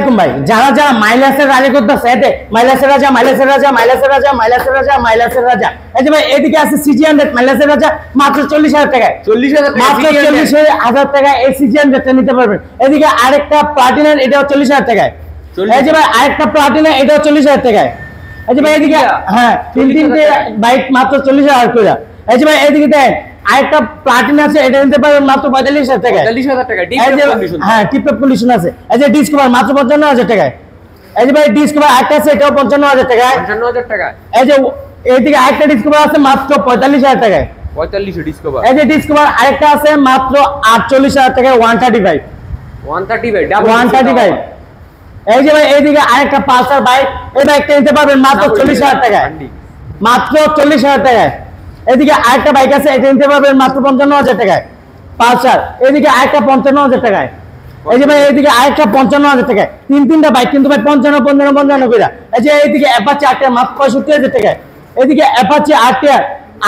আলাইকুম ভাই, যারা যারা মাইলেজের রাজা করতেছে, এতে মাইলেজের রাজা, মাইলেজের রাজা, মাইলেজের রাজা, মাইলেজের রাজা, মাইলেজের রাজা। এই যে ভাই এদিকে আছে সিজি 100 মাইলেজের রাজা মাত্র 40,000 টাকায়, 40,000 টাকা, মাত্র 40,000 টাকায় এই সিজি 100টা নিতে পারবেন। এদিকে আরেকটা প্লাটিনার, এটাও 40,000 টাকায়। এই যে ভাই আরেকটা প্লাটিনার, এটাও 40,000 টাকায়। এই যে ভাই এদিকে হ্যাঁ তিনটে বাইক মাত্র 40,000 করে। এই যে ভাই এদিকে দেন আরেকটা প্লাটিনা আছে, এটা নিতে পারবেন মাত্র 45,000 টাকায়। 45,000 টাকা হ্যাঁ টিপটপ কন্ডিশন আছে। এই যে ডিসকভার মাত্র 55,000 টাকায়। এই যে ভাই ডিসকভার আরেকটা আছে, এটাও 55,000 টাকায়। 55,000 টাকা। এই যে এইদিকে আরেকটা ডিসকভার আছে মাত্র 45,000 টাকায়। 45 ডিসকভার। এই যে ডিসকভার আরেকটা আছে মাত্র 48,000 টাকায় 135। 135 135। এই যে ভাই এইদিকে আরেকটা পালসার বাইক, এই বাইকটা নিতে পারবেন মাত্র 40,000 টাকায়, মাত্র 40,000 টাকায়। এদিকে আরেকটা বাইক আছে, এটা নিতে পারবেন মাত্র 55,000 টাকায় পালসার। এদিকে আরেকটা 55,000 টাকায়। এই যে ভাই এইদিকে আরেকটা 55,000 টাকায়। তিনটা বাইক কিন্তু ভাই 55 55 55 করে। এই যে এইদিকে অ্যাপাচি 8 মাত্র 65,000 টাকায়। এদিকে অ্যাপাচি 8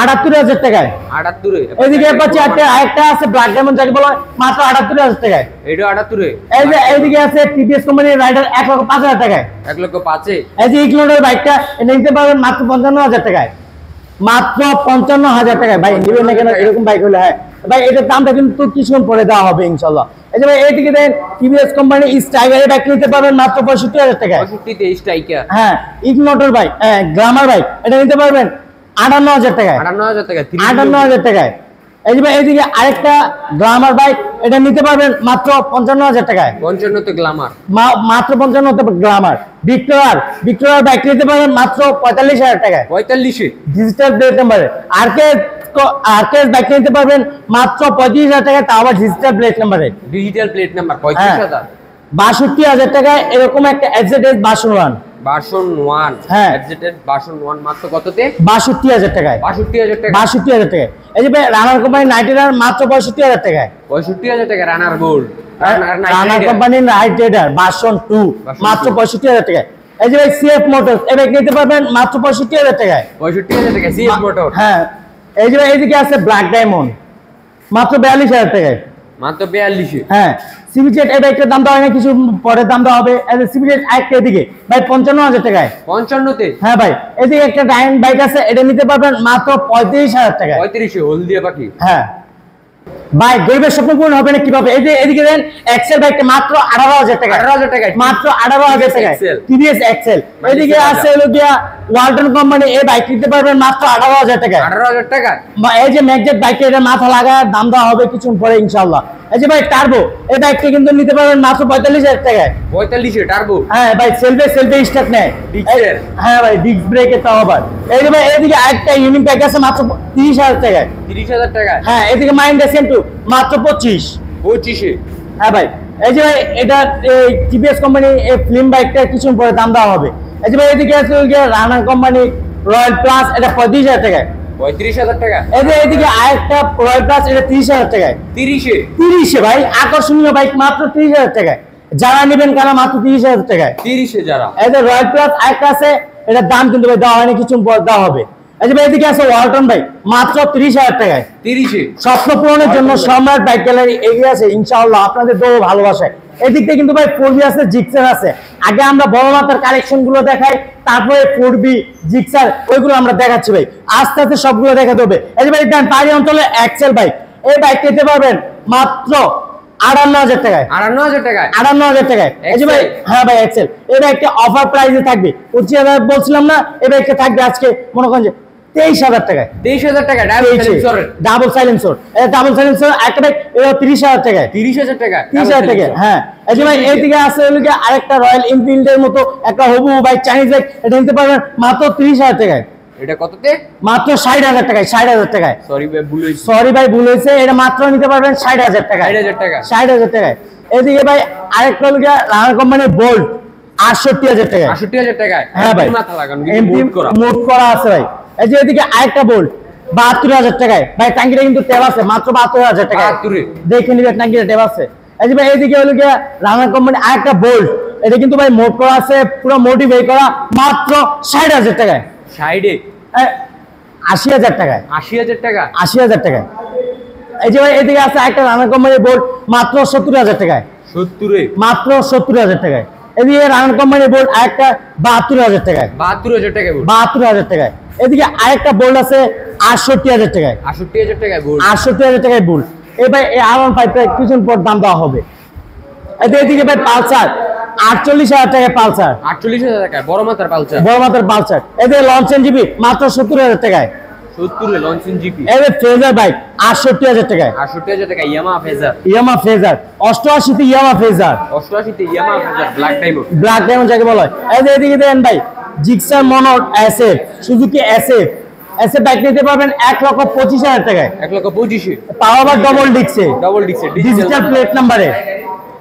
78,000 টাকায়। 78 এদিকে অ্যাপাচি 8 আরেকটা আছে ব্ল্যাক ডায়মন্ড যাকে বলা হয় মাত্র 78,000 টাকায়। এটা 78। এই যে এইদিকে আছে টিভিএস কোম্পানির রাইডার 1,05,000 টাকায়। 1,05,000। এই যে ইগনোর বাইকটা এটা নিতে পারবেন মাত্র 55,000 টাকায়, মাত্র 55,000 টাকায়। ভাই নিবেন না কেন এরকম বাইক হলে? হ্যাঁ ভাই এটার দামটা কিন্তু কিছুক্ষণ পরে দেওয়া হবে ইনশাআল্লাহ। এই যে ভাই এইদিকে দেন টিভিএস কোম্পানি স্ট্রাইকারের বাইক নিতে পারবেন মাত্র 65,000 টাকায়। 65 তে স্ট্রাইকার। হ্যাঁ ইগনোটর বাইক, গ্ল্যামার বাইক, এটা নিতে পারবেন 58,000 টাকায়। 58,000 টাকা। 58,000 টাকায়। এই যে ভাই এইদিকে আরেকটা গ্ল্যামার বাইক, এটা নিতে পারবেন মাত্র 55,000 টাকায়। 55 তে গ্ল্যামার। মাত্র 55 গ্ল্যামার। ভিক্টোরিয়ার বাইক নিতে পারবেন মাত্র 45,000 টাকায়। 45 ডিজিটাল প্লেট নাম্বারে। আরকেএস বাইক নিতে পারবেন মাত্র 35,000 টাকায়, তাও আবার ডিজিটাল প্লেট নাম্বারে। Digital plate number 35,000। 62,000 টাকায় এরকম একটা এক্সজেড ভার্সন 1। ভার্সন 1 হ্যাঁ এক্সজেড ভার্সন 1 মাত্র কততে? 62,000 টাকায়। 62,000 টাকা। 62,000 টাকায়। এই যে ভাই রানার কোম্পানি নাইটেডার মাত্র 65,000 টাকায়। 65,000 টাকা রানার গোল্ড। রানার কোম্পানি নাইটেডার ভার্সন 2 মাত্র 65,000 টাকায়। এই যে ভাই সিএফ মোটরস এই বাইক নিতে পারবেন মাত্র 65,000 টাকায়। 65,000 টাকা সিএফ মোটর। হ্যাঁ এই যে ভাই এইদিকে আছে ব্ল্যাক ডায়মন্ড মাত্র 42,000 টাকায়, মাত্র 42। হ্যাঁ সিবিজেড এই বাইকটার দাম দেওয়া হয় না, কিছু পরে দাম দেওয়া হবে। এই যে সিবিজেড একটা এদিকে ভাই 55,000 টাকায়। 55 তে। হ্যাঁ ভাই এদিকে একটা ডায়মন্ড বাইক আছে, এটা নিতে পারবেন মাত্র 35,000 টাকায়। 35 হলদিয়া পাখি। হ্যাঁ ভাই গরিবের স্বপ্ন পূরণ হবে না কিভাবে? এই যে এদিকে দেন এক্সেল বাইকটা মাত্র 18,000 টাকা, 18,000 টাকা মাত্র 18,000 টাকায় টিভিএস এক্সেল। এদিকে আছে হলো গিয়া ওয়ালটন কোম্পানি, এই বাইক নিতে পারবেন মাত্র 18,000 টাকায়। 18,000 টাকা। এই যে ম্যাগজেট বাইকটা এটা মাথা লাগা দাম দেওয়া হবে কিছু পরে ইনশাআল্লাহ। এই যে ভাই টার্বো এই বাইকটা কিন্তু নিতে পারবেন মাত্র 45,000 টাকায়। 45 টার্বো। হ্যাঁ ভাই সেলফে স্টার্ট নেয়। হ্যাঁ ভাই ডিস্ক ব্রেকে তাও আবার। এই যে ভাই এদিকে আরেকটা ইউনিক বাইক আছে মাত্র 30,000 টাকায়। 30,000 টাকা। হ্যাঁ এদিকে মাইন্ডা সেন্টু মাত্র 25। হ্যাঁ ভাই এই যে ভাই এটা টিভিএস কোম্পানি এই ফিল্ম বাইকটা কিছু পরে দাম দেওয়া হবে। এই যে ভাই এদিকে আছে রানার কোম্পানি রয়্যাল প্লাস, এটা 35,000 টাকায়। 35,000 টাকা। এই যে এদিকে আরেকটা রয়্যাল প্লাস, এটা 30,000 টাকায়। 30 ভাই আকর্ষণীয় বাইক মাত্র 30,000 টাকায়। যারা নেবেন কারা মাত্র 30,000 টাকায়। 30 যারা। এই যে রয়্যাল প্লাস আরেকটা আছে, এটার দাম কিন্তু ভাই দেওয়া হয়নি, কিছু পর দেওয়া হবে। এই যে ভাই এদিকে আছে ওয়ালটন বাইক মাত্র 30,000 টাকায়। 30 স্বপ্ন পূরণের জন্য সম্রাট বাইক গ্যালারি এগিয়ে আছে ইনশাআল্লাহ আপনাদের দৌড় ভালোবাসায়। এদিক থেকে কিন্তু ভাই 4B আছে, জিক্সার আছে। আগে আমরা বড় মাত্রার কালেকশন গুলো দেখাই, তারপরে 4B জিক্সার ওইগুলো আমরা দেখাচ্ছি ভাই, আস্তে আস্তে সবগুলো দেখাতে হবে। এই যে ভাই পাহাড়ি অঞ্চলে এক্সেল বাইক, এই বাইক নিতে পারবেন মাত্র 58,000 টাকায়। 58,000 টাকায়। 58,000 টাকায়। এই যে ভাই হ্যাঁ ভাই এক্সেল এই বাইকটা অফার প্রাইসে থাকবে। 25,000 বলছিলাম না, এই বাইকটা থাকবে আজকে মনে করেন যে 23,000 টাকায়। 23,000 টাকা ডাবল সাইলেন্সর। ডাবল সাইলেন্সর একটা বাইক 30,000 টাকায়। 30,000 টাকা। 30,000 টাকা। হ্যাঁ এই যে ভাই এইদিকে আছে হলো কি আরেকটা রয়্যাল এনফিল্ডের মতো একটা হবু বাইক, চাইনিজ বাইক, এটা নিতে পারবেন মাত্র 30,000 টাকায়। এটা কততে? মাত্র 60,000 টাকায়। 60,000 টাকায়। সরি ভাই ভুল হয়েছে, এটা মাত্র নিতে পারবেন 60,000 টাকায়। 60,000 টাকা। 60,000 টাকায়। এদিকে ভাই আরেকটা হলো কি রানার কোম্পানির বোল্ট 68,000 টাকায়। 68,000 টাকায়। হ্যাঁ ভাই মাথা লাগানো মোড করা আছে ভাই। এই যে এদিকে আরেকটা বোল্ট 72,000 টাকায়। ভাই ট্যাঙ্কিটা কিন্তু টেপ আছে মাত্র 72,000 টাকায়। দেখে নিবে ট্যাঙ্কিটা টেপ আছে। এই যে ভাই এইদিকে হলো গিয়া রানার কোম্পানি আরেকটা বোল্ট, এটা কিন্তু ভাই মোড করা আছে, পুরো মোটিভেট করা মাত্র 60,000 টাকায়। 80,000 টাকায়। 80,000 টাকা। 80,000 টাকায়। এই যে ভাই এদিকে আছে একটা রানার কোম্পানির বোল্ট মাত্র 70,000 টাকায়। 70 মাত্র 70,000 টাকায়। এদিকে রান কোম্পানি বোল্ট আরেকটা 72,000 টাকায়, 72,000 টাকায় বোল্ট, 72,000 টাকায়। এদিকে আরেকটা বোল্ট আছে 68,000 টাকায়, 68,000 টাকায় বোল্ট। 68,000 টাকায় বোল্ট। এবার এই R15 কিছুদিন পর দাম দেওয়া হবে। এদিকে ভাই পালসার 48,000 টাকায়, পালসার 48,000 টাকায় বড় মাথার পালসার, বড় মাত্রার পালসার। এদিকে লঞ্চেন জিবি মাত্র 70,000 টাকায়। 70 এ লঞ্চিং জিপি, এদের ফেজার বাইক 68,000 টাকায়, 68,000 টাকায় ইয়ামাহা ফেজার, ইয়ামা ফেজার 88 তে ইয়ামা ফেজার, 88 তে Yamaha Fazer black diamond. Black diamond যাকে বলা হয়। এদিকে দেখেন ভাই জিক্সার মনোট SF, Suzuki SF, SF bike নিতে পারবেন 1,25,000 টাকায়, 1,25,000 তাও আবার ডবল ডিক্সে, ডাবল ডিক্সে ডিজিটাল প্লেট নাম্বারে।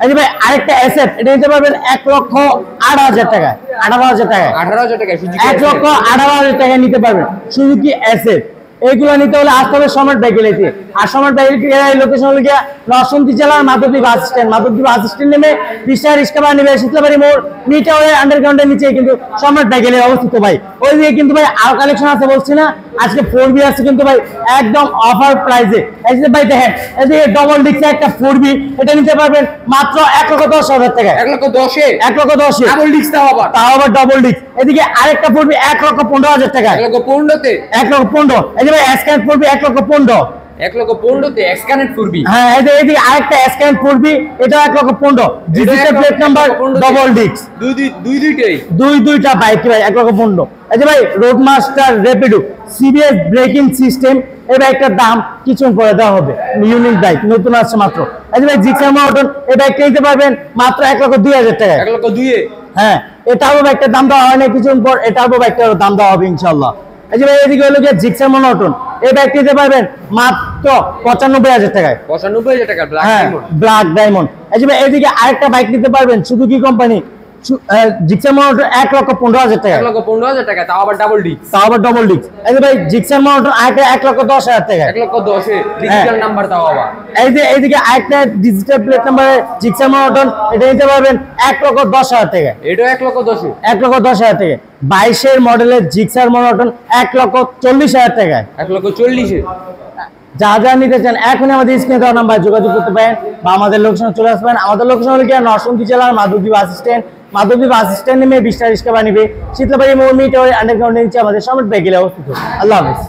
এই যে ভাই আরেকটা এসএফ, এটা নিতে পারবেন 1,18,000 টাকায়, 18,000 টাকায়, 18,000 টাকায় সুজুকি 1,18,000 টাকায় নিতে পারবেন সুজুকি এসএফ। এইগুলো নিতে হলে আসতে হবে সম্রাট বাইকেলেতে। আর সম্রাট বাইকেলের লোকেশন হলো গিয়া নরসিংদী জেলার Madhabdi bus stand, Madhabdi bus stand নেমে রিক্সা ভাড়া নেবে শীতলাবাড়ি মোড় মিটারের আন্ডারগ্রাউন্ডের নিচে কিন্তু সম্রাট বাইকেলে অবস্থিত ভাই। ওই দিকে কিন্তু ভাই আরো কালেকশন আছে বলছি না, আজকে 4B আছে কিন্তু ভাই একদম অফার প্রাইসে। এই যে ভাই দেখেন এদিকে ডবল ডিক্সে একটা 4B, এটা নিতে পারবেন মাত্র 1,10,000 টাকায়, 1,10,000 এ 1,10,000 ডাবল ডিক্স দাও আবার, তাও আবার ডবল ডিক্স। এদিকে আরেকটা 4B 1,15,000 টাকায়, 1,15,000 তে 1,15,000। এই যে ভাই স্ক্যান 4B 1,15,000। 1,15,000 তে এক্সকানেক্ট করবি। হ্যাঁ এদিকে আরেকটা স্ক্যান 4B, এটা 1,15,000 ডিজিটাল প্লেট নাম্বার ডবল ডিক্স, দুইটাই দুইটা বাইক ভাই 1,15,000। এই যে ভাই road master Rapido CBS braking system, এই বাইকটার দাম কিছুক্ষণ পরে দেওয়া হবে, ইউনিক বাইক নতুন আসছে মাত্র। এই যে ভাই জিক্সার মনোটন, এই বাইকটা নিতে পারবেন মাত্র 1,02,000 টাকায়। 1,02,000 এ হ্যাঁ এটাও বাইকটার দাম দেওয়া হয় না, কিছুক্ষণ পর এটাও বাইকটার দাম দেওয়া হবে ইনশাআল্লাহ। এই যে ভাই এদিকে হলো গিয়ে জিক্সার মনোটন, এই বাইক নিতে পারবেন মাত্র 95,000 টাকায়, 95,000 টাকা ব্ল্যাক হ্যাঁ ডায়মন্ড। Black diamond. এই যে ভাই এদিকে আরেকটা বাইক নিতে পারবেন সুজুকি কোম্পানি জিক্সার মনোটন 1,15,000 টাকায়, 1,15,000 টাকা তাও আবার ডাবল ডিক্স, তাও আবার ডবল ডিক্স। এই যে ভাই জিক্সার মনোটন আরেকটা 1,10,000 টাকায়, 1,10,000 এ ডিজিটাল নাম্বার তাও আবার। এই যে এইদিকে আরেকটা ডিজিটাল প্লেট নাম্বারে জিক্সার মনোটন, এটা নিতে পারবেন 1,10,000 টাকায়, এটাও 1,10,000 1,10,000 টাকায়। 22-এর মডেলের জিক্সার মনোটন 1,40,000 টাকায়। 1,40,000 যা যা নিতে চান এখনই আমাদের স্ক্রিনে দেওয়া নাম্বার যোগাযোগ করতে পারেন বা আমাদের লোকেশনে চলে আসবেন। আমাদের লোকেশন হলো গিয়ে নরসিংদী জেলার Madhabdi bus stand, Madhabdi bus stand নেমে 20টা রিক্সা বানিবে শীতলাবাড়ি মোড় মিটারের আন্ডারগ্রাউন্ডের নিচে আমাদের সম্রাট বাইকেলে অবস্থিত। আল্লাহ হাফেজ।